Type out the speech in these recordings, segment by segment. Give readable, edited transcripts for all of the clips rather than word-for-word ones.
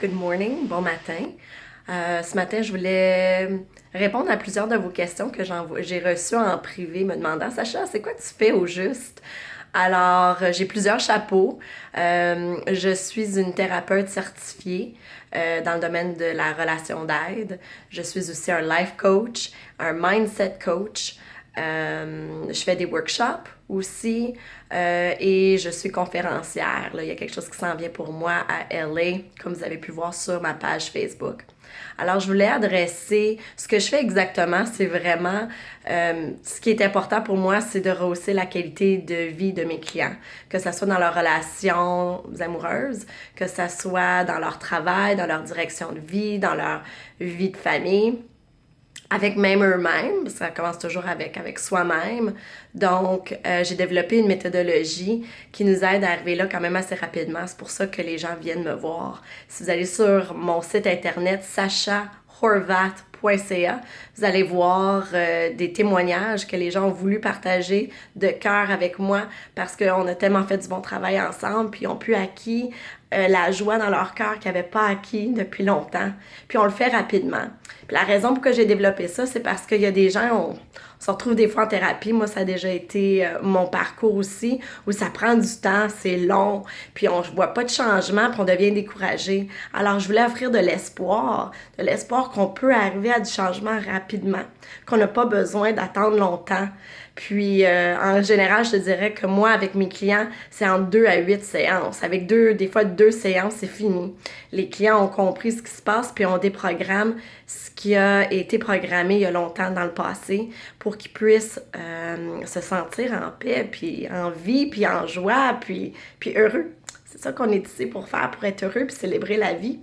Good morning, bon matin. Ce matin, je voulais répondre à plusieurs de vos questions que j'ai reçues en privé me demandant, Sacha, c'est quoi que tu fais au juste? Alors, j'ai plusieurs chapeaux. Je suis une thérapeute certifiée dans le domaine de la relation d'aide. Je suis aussi un life coach, un mindset coach. Je fais des workshops aussi et je suis conférencière. Là. Il y a quelque chose qui s'en vient pour moi à LA, comme vous avez pu voir sur ma page Facebook. Alors, je voulais adresser ce que je fais exactement, c'est vraiment ce qui est important pour moi, c'est de rehausser la qualité de vie de mes clients, que ce soit dans leurs relations amoureuses, que ce soit dans leur travail, dans leur direction de vie, dans leur vie de famille. Avec même eux-mêmes, ça commence toujours avec soi-même. Donc, j'ai développé une méthodologie qui nous aide à arriver là quand même assez rapidement. C'est pour ça que les gens viennent me voir. Si vous allez sur mon site internet sachahorvat.ca, vous allez voir des témoignages que les gens ont voulu partager de cœur avec moi parce qu'on a tellement fait du bon travail ensemble, puis ils ont pu acquis la joie dans leur cœur qu'ils n'avaient pas acquis depuis longtemps. Puis on le fait rapidement. Puis la raison pour laquelle j'ai développé ça, c'est parce qu'il y a des gens, on se retrouve des fois en thérapie. Moi, ça a déjà été mon parcours aussi, où ça prend du temps, c'est long, puis on ne voit pas de changement, puis on devient découragé. Alors, je voulais offrir de l'espoir qu'on peut arriver à du changement rapidement, qu'on n'a pas besoin d'attendre longtemps. Puis, en général, je te dirais que moi, avec mes clients, c'est entre 2 à 8 séances. Avec des fois 2 séances, c'est fini. Les clients ont compris ce qui se passe, puis on déprogramme ce qui a été programmé il y a longtemps dans le passé pour qu'ils puissent se sentir en paix, puis en vie, puis en joie, puis heureux. C'est ça qu'on est ici pour faire, pour être heureux, puis célébrer la vie.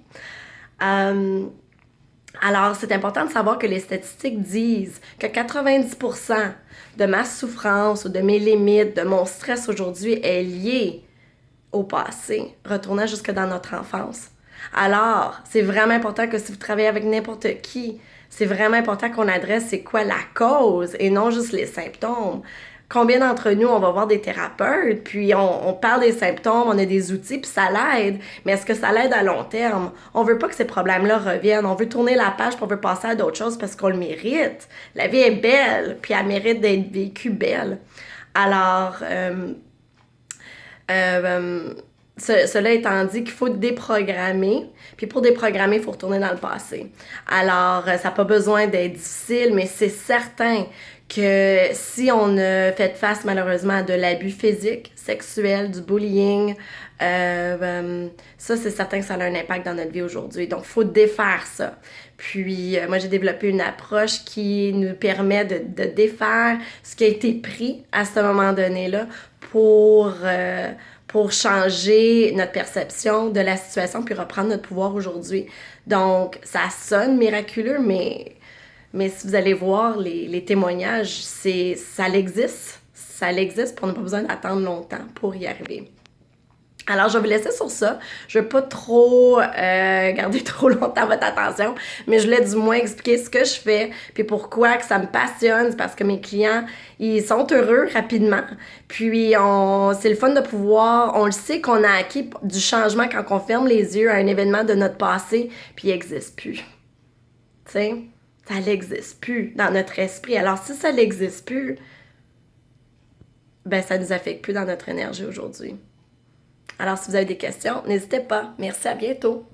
Alors, c'est important de savoir que les statistiques disent que 90% de ma souffrance ou de mes limites, de mon stress aujourd'hui est lié au passé, retournant jusque dans notre enfance. Alors, c'est vraiment important que si vous travaillez avec n'importe qui, c'est vraiment important qu'on adresse c'est quoi la cause et non juste les symptômes. Combien d'entre nous, on va voir des thérapeutes, puis on parle des symptômes, on a des outils, puis ça l'aide. Mais est-ce que ça l'aide à long terme? On veut pas que ces problèmes-là reviennent. On veut tourner la page, puis on veut passer à d'autres choses parce qu'on le mérite. La vie est belle, puis elle mérite d'être vécue belle. Alors, cela étant dit qu'il faut déprogrammer, puis pour déprogrammer, il faut retourner dans le passé. Alors, ça n'a pas besoin d'être difficile, mais c'est certain que si on a fait face malheureusement à de l'abus physique, sexuel, du bullying, ça c'est certain que ça a un impact dans notre vie aujourd'hui. Donc, il faut défaire ça. Puis, moi, j'ai développé une approche qui nous permet de défaire ce qui a été pris à ce moment donné-là pour changer notre perception de la situation puis reprendre notre pouvoir aujourd'hui. Donc, ça sonne miraculeux, mais si vous allez voir les témoignages, ça l'existe. Ça l'existe, puis on n'a pas besoin d'attendre longtemps pour y arriver. Alors, je vais vous laisser sur ça. Je ne veux pas trop garder trop longtemps votre attention, mais je voulais du moins expliquer ce que je fais, puis pourquoi que ça me passionne, c'est parce que mes clients, ils sont heureux rapidement. Puis, c'est le fun de pouvoir, on le sait qu'on a acquis du changement quand on ferme les yeux à un événement de notre passé, puis il n'existe plus. Tu sais, ça n'existe plus dans notre esprit. Alors, si ça n'existe plus, ben ça ne nous affecte plus dans notre énergie aujourd'hui. Alors, si vous avez des questions, n'hésitez pas. Merci, à bientôt.